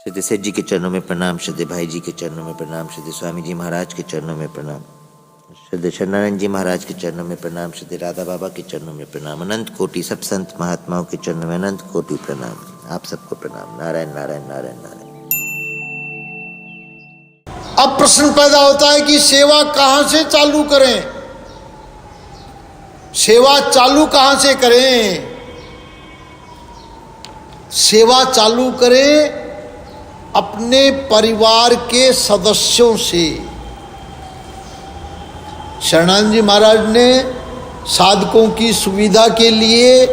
श्रद्धे सेठ जी के चरणों में प्रणाम, श्रद्धे भाई जी के चरणों में प्रणाम, श्रद्धे स्वामी जी महाराज के चरणों में प्रणाम, श्रद्धे शरणानंद जी महाराज के चरणों में प्रणाम, श्रद्धे राधा बाबा के चरणों में प्रणाम, अनंत कोटि सब संत महात्माओं के चरणों में अनंत कोटि प्रणाम। आप सबको प्रणाम। नारायण नारायण नारायण नारायण। अब प्रश्न पैदा होता है कि सेवा कहां से चालू करें, सेवा चालू कहां से करें। सेवा चालू करें अपने परिवार के सदस्यों से। शरणानंद जी महाराज ने साधकों की सुविधा के लिए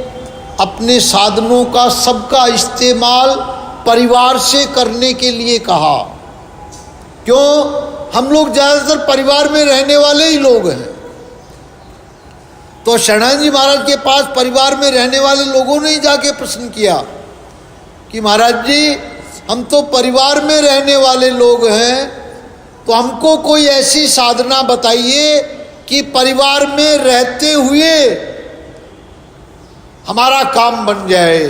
अपने साधनों का सबका इस्तेमाल परिवार से करने के लिए कहा। क्यों? हम लोग ज्यादातर परिवार में रहने वाले ही लोग हैं। तो शरणानंद जी महाराज के पास परिवार में रहने वाले लोगों ने ही जाके प्रश्न किया कि महाराज जी, हम तो परिवार में रहने वाले लोग हैं, तो हमको कोई ऐसी साधना बताइए कि परिवार में रहते हुए हमारा काम बन जाए।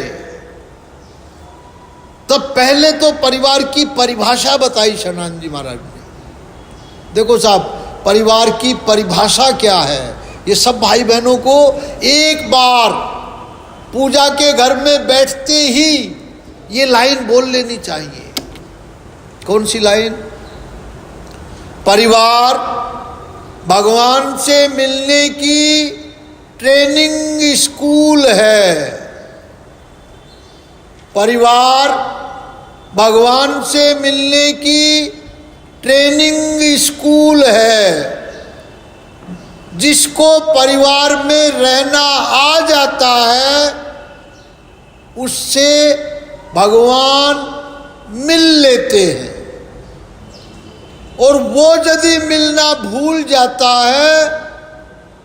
तब पहले तो परिवार की परिभाषा बताई शरणानंद जी महाराज ने। देखो साहब, परिवार की परिभाषा क्या है, ये सब भाई बहनों को एक बार पूजा के घर में बैठते ही ये लाइन बोल लेनी चाहिए। कौन सी लाइन? परिवार भगवान से मिलने की ट्रेनिंग स्कूल है। परिवार भगवान से मिलने की ट्रेनिंग स्कूल है। जिसको परिवार में रहना आ जाता है उससे भगवान मिल लेते हैं, और वो यदि मिलना भूल जाता है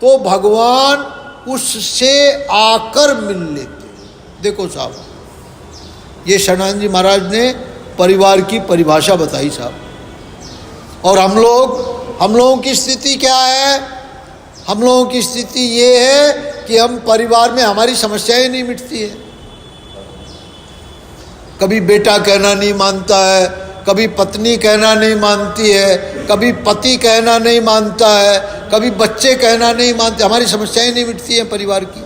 तो भगवान उससे आकर मिल लेते हैं। देखो साहब, ये शरणानंद जी महाराज ने परिवार की परिभाषा बताई साहब। और हम लोगों की स्थिति क्या है? हम लोगों की स्थिति ये है कि हम परिवार में हमारी समस्याएं नहीं मिटती है। कभी बेटा कहना नहीं मानता है, कभी पत्नी कहना नहीं मानती है, कभी पति कहना नहीं मानता है, कभी बच्चे कहना नहीं मानते। हमारी समस्याएं नहीं मिटती हैं परिवार की।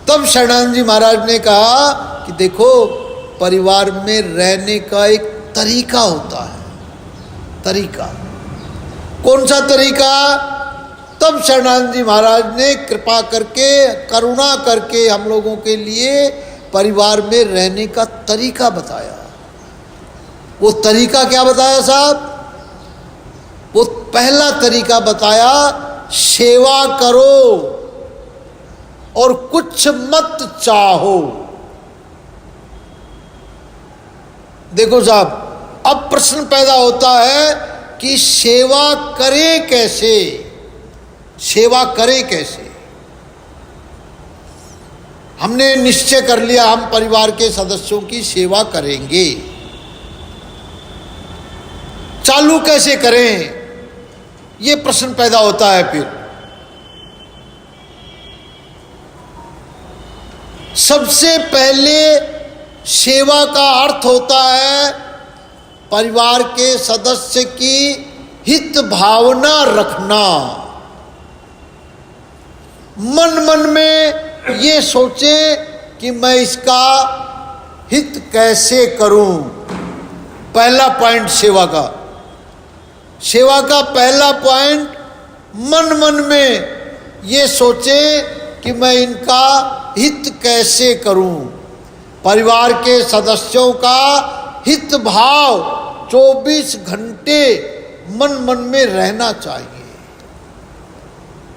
तब शरणानंद जी महाराज ने कहा कि देखो, परिवार में रहने का एक तरीका होता है। तरीका कौन सा तरीका? तब शरणानंद जी महाराज ने कृपा करके, करुणा करके हम लोगों के लिए परिवार में रहने का तरीका बताया। वो तरीका क्या बताया साहब? वो पहला तरीका बताया, सेवा करो और कुछ मत चाहो। देखो साहब, अब प्रश्न पैदा होता है कि सेवा करें कैसे? सेवा करें कैसे? हमने निश्चय कर लिया हम परिवार के सदस्यों की सेवा करेंगे। चालू कैसे करें? ये प्रश्न पैदा होता है। फिर सबसे पहले सेवा का अर्थ होता है परिवार के सदस्य की हित भावना रखना। मन में ये सोचे कि मैं इसका हित कैसे करूं। पहला पॉइंट सेवा का पहला पॉइंट, मन में ये सोचे कि मैं इनका हित कैसे करूं। परिवार के सदस्यों का हित भाव 24 घंटे मन में रहना चाहिए।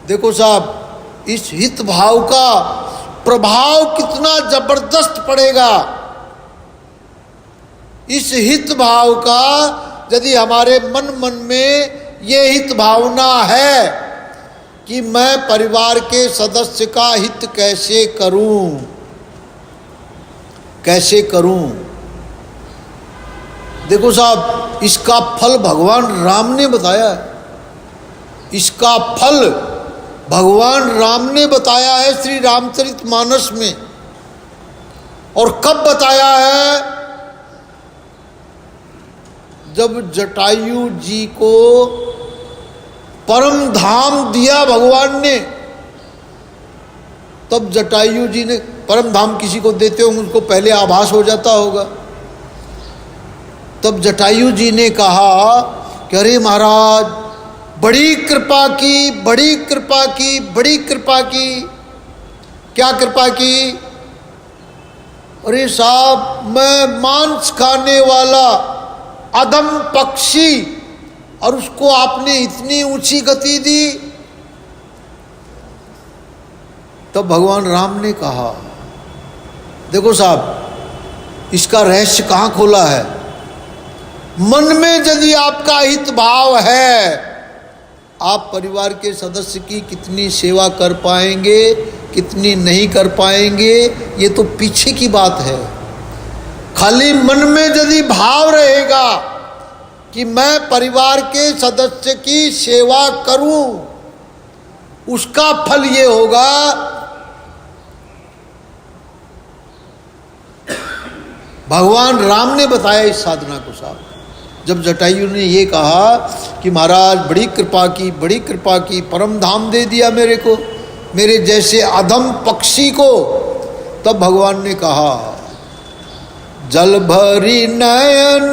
देखो साहब, इस हित भाव का प्रभाव कितना जबरदस्त पड़ेगा। इस हित भाव का यदि हमारे मन में ये हित भावना है कि मैं परिवार के सदस्य का हित कैसे करूं, कैसे करूं। देखो साहब, इसका फल भगवान राम ने बताया है। इसका फल भगवान राम ने बताया है श्री रामचरितमानस में। और कब बताया है? जब जटायु जी को परम धाम दिया भगवान ने, तब जटायु जी ने, परम धाम किसी को देते होंगे उसको पहले आभास हो जाता होगा, तब जटायु जी ने कहा कि अरे महाराज बड़ी कृपा की, बड़ी कृपा की, बड़ी कृपा की। क्या कृपा की? अरे साहब, मैं मांस खाने वाला अधम पक्षी, और उसको आपने इतनी ऊंची गति दी। तब भगवान राम ने कहा, देखो साहब, इसका रहस्य कहाँ खोला है। मन में यदि आपका हित भाव है, आप परिवार के सदस्य की कितनी सेवा कर पाएंगे, कितनी नहीं कर पाएंगे, ये तो पीछे की बात है। खाली मन में यदि भाव रहेगा कि मैं परिवार के सदस्य की सेवा करूं, उसका फल ये होगा, भगवान राम ने बताया इस साधना को साहब। जब जटायु ने ये कहा कि महाराज बड़ी कृपा की, बड़ी कृपा की, परम धाम दे दिया मेरे को, मेरे जैसे अधम पक्षी को, तब भगवान ने कहा, जल भरी नयन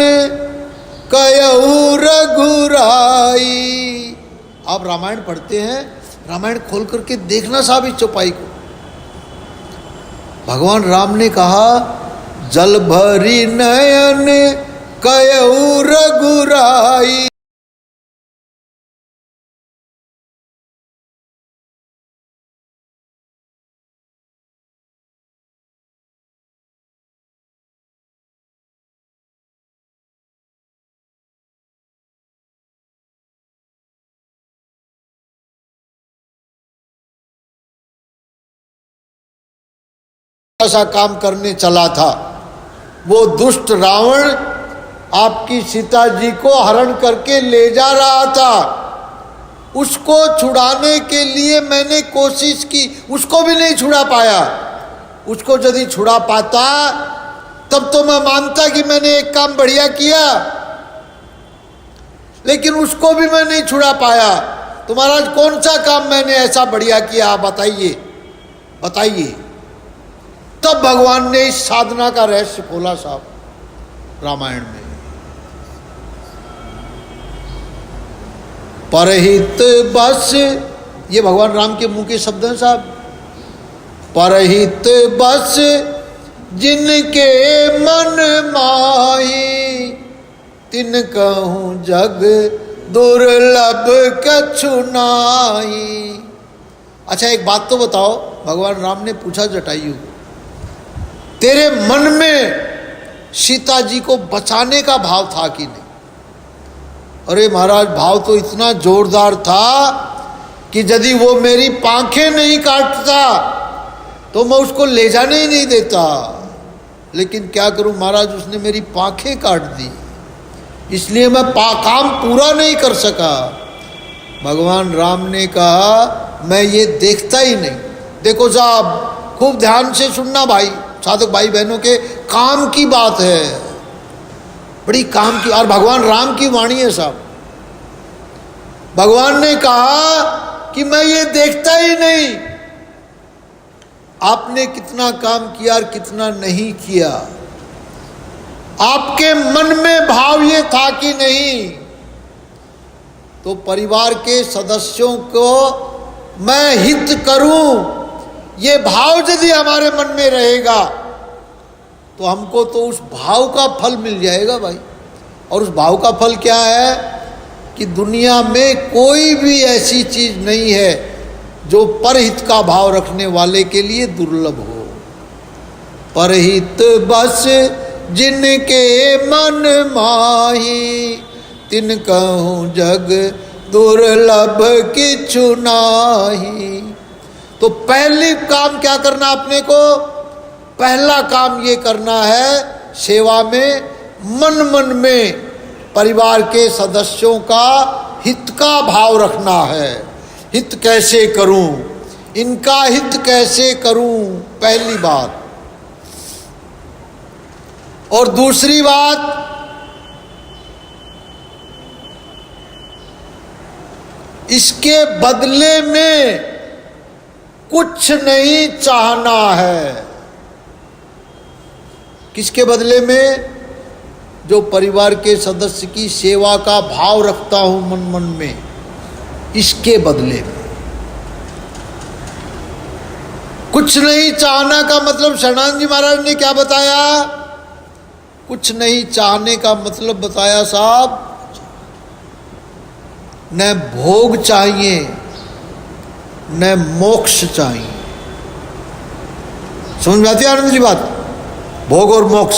कयऊ रघुराई। आप रामायण पढ़ते हैं, रामायण खोल करके देखना साहब इस चौपाई को। भगवान राम ने कहा, जल भरी नयन कयऊ रघुराई। ऐसा काम करने चला था, वो दुष्ट रावण आपकी सीता जी को हरण करके ले जा रहा था। उसको छुड़ाने के लिए मैंने कोशिश की, उसको भी नहीं छुड़ा पाया। उसको यदि छुड़ा पाता तब तो मैं मानता कि मैंने एक काम बढ़िया किया, लेकिन उसको भी मैं नहीं छुड़ा पाया। तो महाराज कौन सा काम मैंने ऐसा बढ़िया किया, आप बताइए, बताइए। तब भगवान ने इस साधना का रहस्य खोला साहब रामायण में। परहित बस, ये भगवान राम के मुंह के शब्द हैं साहब। परहित बस जिनके मन माही, तिन कहूँ जग दुर्लभ कछु नाई। अच्छा एक बात तो बताओ, भगवान राम ने पूछा जटायु को, तेरे मन में सीता जी को बचाने का भाव था कि नहीं? अरे महाराज भाव तो इतना जोरदार था कि यदि वो मेरी पांखें नहीं काटता तो मैं उसको ले जाने ही नहीं देता। लेकिन क्या करूं महाराज, उसने मेरी पांखें काट दी, इसलिए मैं काम पूरा नहीं कर सका। भगवान राम ने कहा, मैं ये देखता ही नहीं। देखो साहब, खूब ध्यान से सुनना भाई, साधक भाई बहनों के, काम की बात है, बड़ी काम की, और भगवान राम की वाणी है साहब। भगवान ने कहा कि मैं ये देखता ही नहीं, आपने कितना काम किया और कितना नहीं किया, आपके मन में भाव ये था कि नहीं। तो परिवार के सदस्यों को मैं हित करूं, ये भाव यदि हमारे मन में रहेगा तो हमको तो उस भाव का फल मिल जाएगा भाई। और उस भाव का फल क्या है कि दुनिया में कोई भी ऐसी चीज नहीं है जो परहित का भाव रखने वाले के लिए दुर्लभ हो। परहित बस जिनके मन माही, तिन कहूँ जग दुर्लभ किछु नाही। तो पहली काम क्या करना अपने को? पहला काम ये करना है, सेवा में मन मन में परिवार के सदस्यों का हित का भाव रखना है। हित कैसे करूं, इनका हित कैसे करूं, पहली बात। और दूसरी बात, इसके बदले में कुछ नहीं चाहना है। किसके बदले में? जो परिवार के सदस्य की सेवा का भाव रखता हूं मन मन में, इसके बदले में। कुछ नहीं चाहना का मतलब शरणानंद जी महाराज ने क्या बताया? कुछ नहीं चाहने का मतलब बताया साहब, न भोग चाहिए न मोक्ष चाहिए। समझ में आती है आनंद जी बात? भोग और मोक्ष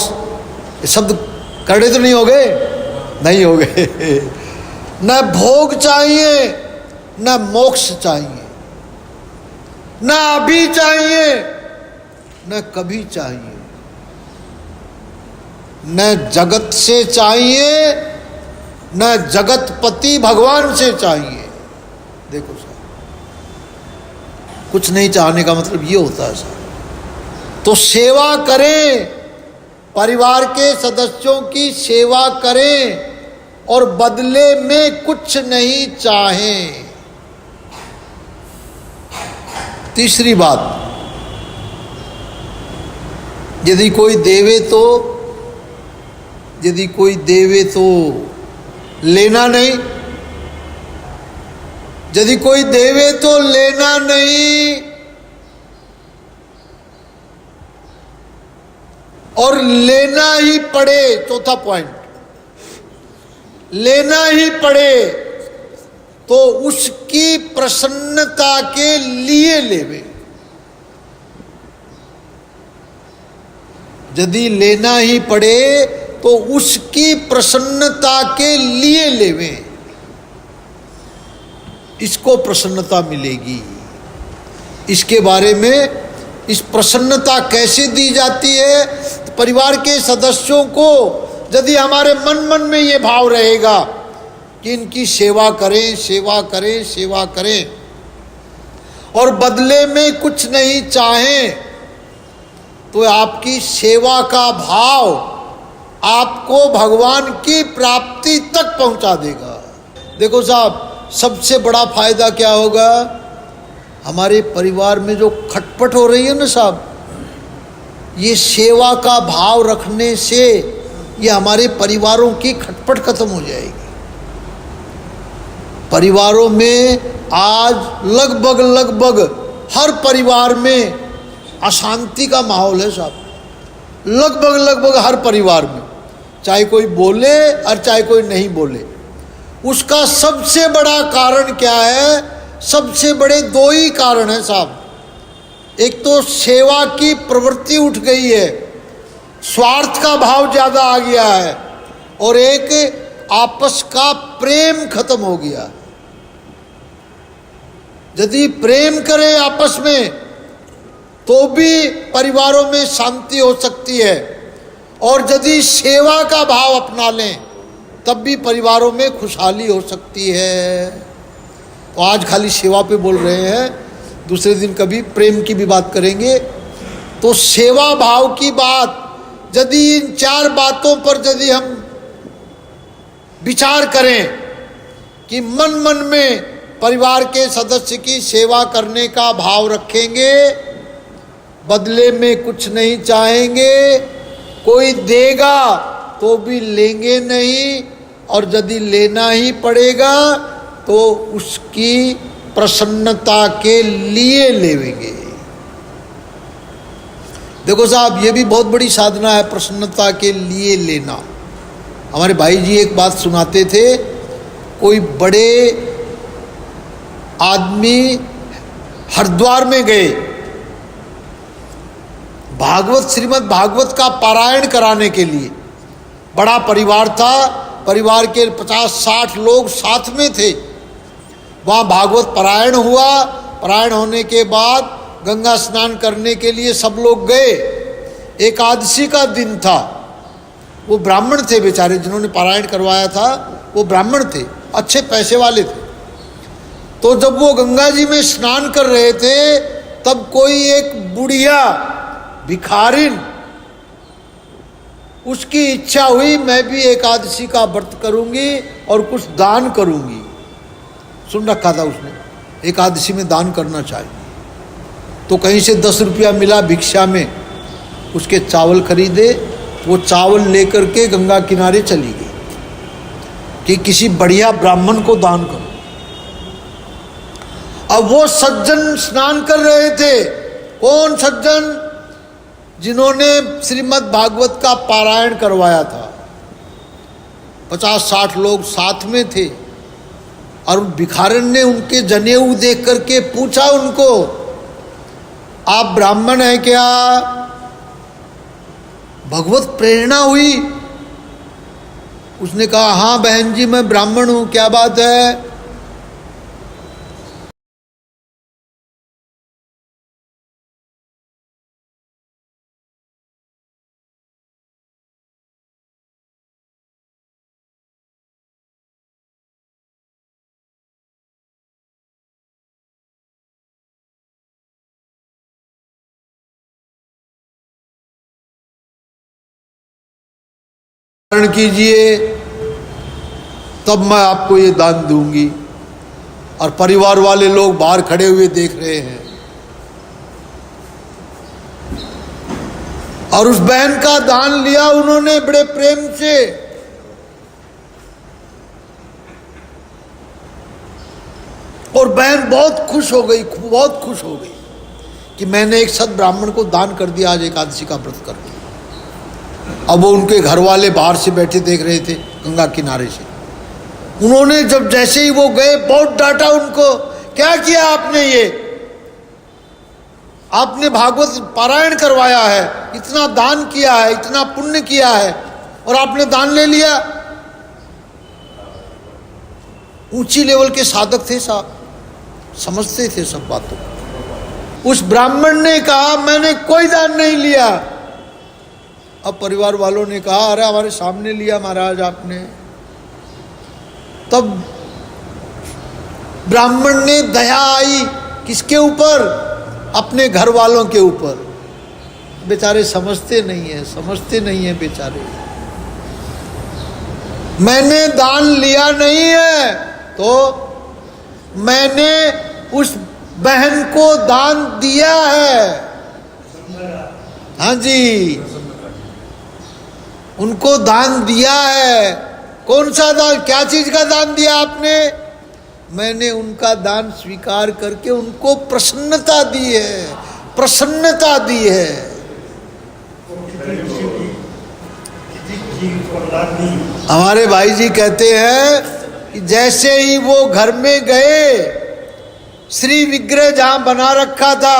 ये शब्द करड़े तो नहीं हो गए? नहीं हो गए। न भोग चाहिए न मोक्ष चाहिए, न अभी चाहिए न कभी चाहिए, न जगत से चाहिए न जगतपति भगवान से चाहिए। देखो साहब, कुछ नहीं चाहने का मतलब ये होता है साहब। तो सेवा करें, परिवार के सदस्यों की सेवा करें और बदले में कुछ नहीं चाहें। तीसरी बात, यदि कोई देवे तो लेना नहीं, यदि कोई देवे तो लेना नहीं, और लेना ही पड़े, चौथा पॉइंट, लेना ही पड़े तो उसकी प्रसन्नता के लिए लेवे। यदि लेना ही पड़े तो उसकी प्रसन्नता के लिए लेवे, इसको प्रसन्नता मिलेगी। इसके बारे में, इस प्रसन्नता कैसे दी जाती है? तो परिवार के सदस्यों को यदि हमारे मन में ये भाव रहेगा कि इनकी सेवा करें, सेवा करें, सेवा करें और बदले में कुछ नहीं चाहें, तो आपकी सेवा का भाव आपको भगवान की प्राप्ति तक पहुंचा देगा। देखो साहब, सबसे बड़ा फायदा क्या होगा? हमारे परिवार में जो खटपट हो रही है ना साहब, ये सेवा का भाव रखने से ये हमारे परिवारों की खटपट खत्म हो जाएगी। परिवारों में आज लगभग हर परिवार में अशांति का माहौल है साहब। लगभग हर परिवार में, चाहे कोई बोले और चाहे कोई नहीं बोले। उसका सबसे बड़ा कारण क्या है? सबसे बड़े दो ही कारण है साहब। एक तो सेवा की प्रवृत्ति उठ गई है, स्वार्थ का भाव ज्यादा आ गया है, और एक आपस का प्रेम खत्म हो गया। यदि प्रेम करें आपस में तो भी परिवारों में शांति हो सकती है, और यदि सेवा का भाव अपना लें तब भी परिवारों में खुशहाली हो सकती है। तो आज खाली सेवा पे बोल रहे हैं, दूसरे दिन कभी प्रेम की भी बात करेंगे। तो सेवा भाव की बात, यदि इन चार बातों पर यदि हम विचार करें कि मन में परिवार के सदस्य की सेवा करने का भाव रखेंगे, बदले में कुछ नहीं चाहेंगे, कोई देगा तो भी लेंगे नहीं, और यदि लेना ही पड़ेगा तो उसकी प्रसन्नता के लिए लेंगे। देखो साहब, ये भी बहुत बड़ी साधना है, प्रसन्नता के लिए लेना। हमारे भाई जी एक बात सुनाते थे, कोई बड़े आदमी हरिद्वार में गए, भागवत, श्रीमद् भागवत का पारायण कराने के लिए। बड़ा परिवार था, परिवार के 50-60 लोग साथ में थे। वहाँ भागवत पारायण हुआ। पारायण होने के बाद गंगा स्नान करने के लिए सब लोग गए। एकादशी का दिन था। वो ब्राह्मण थे बेचारे, जिन्होंने पारायण करवाया था वो ब्राह्मण थे, अच्छे पैसे वाले थे। तो जब वो गंगा जी में स्नान कर रहे थे, तब कोई एक बुढ़िया भिखारिन, उसकी इच्छा हुई मैं भी एकादशी का व्रत करूंगी और कुछ दान करूंगी। सुन रखा था उसने, एकादशी में दान करना चाहिए। तो कहीं से 10 रुपया मिला भिक्षा में, उसके चावल खरीदे, वो चावल लेकर के गंगा किनारे चली गई कि किसी बढ़िया ब्राह्मण को दान करो। अब वो सज्जन स्नान कर रहे थे। कौन सज्जन? जिन्होंने श्रीमद् भागवत का पारायण करवाया था। 50-60 लोग साथ में थे और भिखारन ने उनके जनेऊ देख करके पूछा उनको, आप ब्राह्मण हैं क्या? भगवत प्रेरणा हुई। उसने कहा हाँ बहन जी मैं ब्राह्मण हूं, क्या बात है? कीजिए तब मैं आपको ये दान दूंगी। और परिवार वाले लोग बाहर खड़े हुए देख रहे हैं। और उस बहन का दान लिया उन्होंने बड़े प्रेम से। और बहन बहुत खुश हो गई, बहुत खुश हो गई कि मैंने एक सद ब्राह्मण को दान कर दिया आज एकादशी का व्रत करके। अब वो उनके घर वाले बाहर से बैठे देख रहे थे गंगा किनारे से। उन्होंने जब जैसे ही वो गए बहुत डांटा उनको, क्या किया आपने? ये आपने भागवत पारायण करवाया है, इतना दान किया है, इतना पुण्य किया है और आपने दान ले लिया। ऊंची लेवल के साधक थे साहब, समझते थे सब बातों को। उस ब्राह्मण ने कहा मैंने कोई दान नहीं लिया। अब परिवार वालों ने कहा अरे हमारे सामने लिया महाराज आपने। तब ब्राह्मण ने दया आई किसके ऊपर? अपने घर वालों के ऊपर। बेचारे समझते नहीं है, समझते नहीं है बेचारे। मैंने दान लिया नहीं है तो मैंने उस बहन को दान दिया है। हाँ जी, उनको दान दिया है। कौन सा दान? क्या चीज का दान दिया आपने? मैंने उनका दान स्वीकार करके उनको प्रसन्नता दी है, प्रसन्नता दी है। हमारे भाई जी कहते हैं कि जैसे ही वो घर में गए, श्री विग्रह जहां बना रखा था,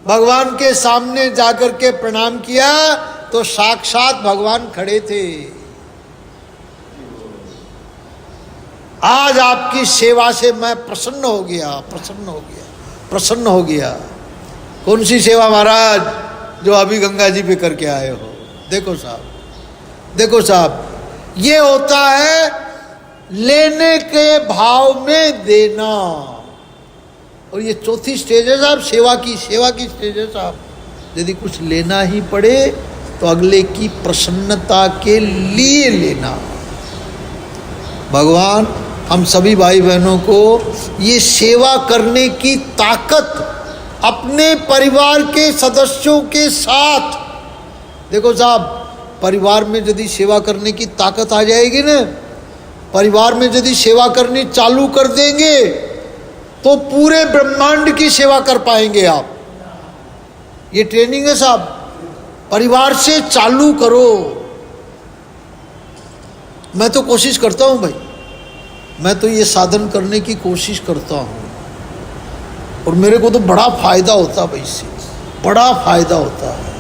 भगवान के सामने जाकर के प्रणाम किया तो साक्षात भगवान खड़े थे। आज आपकी सेवा से मैं प्रसन्न हो गया, प्रसन्न हो गया, प्रसन्न हो गया। कौन सी सेवा महाराज? जो अभी गंगा जी पे करके आए हो। देखो साहब, देखो साहब, ये होता है लेने के भाव में देना। और ये चौथी स्टेज है साहब, सेवा की, सेवा की स्टेज है साहब। यदि कुछ लेना ही पड़े तो अगले की प्रसन्नता के लिए लेना। भगवान हम सभी भाई बहनों को ये सेवा करने की ताकत अपने परिवार के सदस्यों के साथ। देखो साहब, परिवार में यदि सेवा करने की ताकत आ जाएगी ना, परिवार में यदि सेवा करनी चालू कर देंगे तो पूरे ब्रह्मांड की सेवा कर पाएंगे आप। ये ट्रेनिंग है साहब, परिवार से चालू करो। मैं तो कोशिश करता हूं भाई, मैं तो ये साधन करने की कोशिश करता हूं और मेरे को तो बड़ा फायदा होता है भाई, इससे बड़ा फायदा होता है।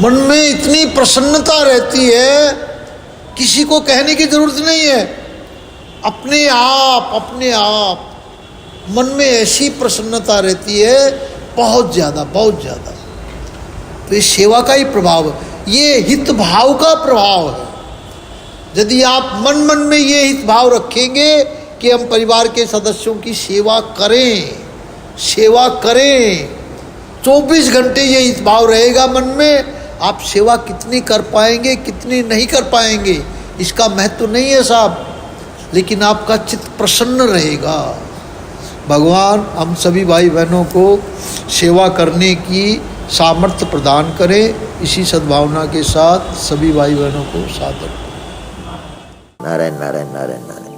मन में इतनी प्रसन्नता रहती है, किसी को कहने की जरूरत नहीं है, अपने आप मन में ऐसी प्रसन्नता रहती है, बहुत ज़्यादा, बहुत ज़्यादा। तो ये सेवा का ही प्रभाव है, ये हित भाव का प्रभाव है। यदि आप मन में ये हित भाव रखेंगे कि हम परिवार के सदस्यों की सेवा करें, सेवा करें, 24 घंटे ये हित भाव रहेगा मन में, आप सेवा कितनी कर पाएंगे, कितनी नहीं कर पाएंगे, इसका महत्व नहीं है साहब। लेकिन आपका चित्त प्रसन्न रहेगा। भगवान हम सभी भाई बहनों को सेवा करने की सामर्थ्य प्रदान करें। इसी सद्भावना के साथ सभी भाई बहनों को सादर। नारायण नारायण नारायण नारायण।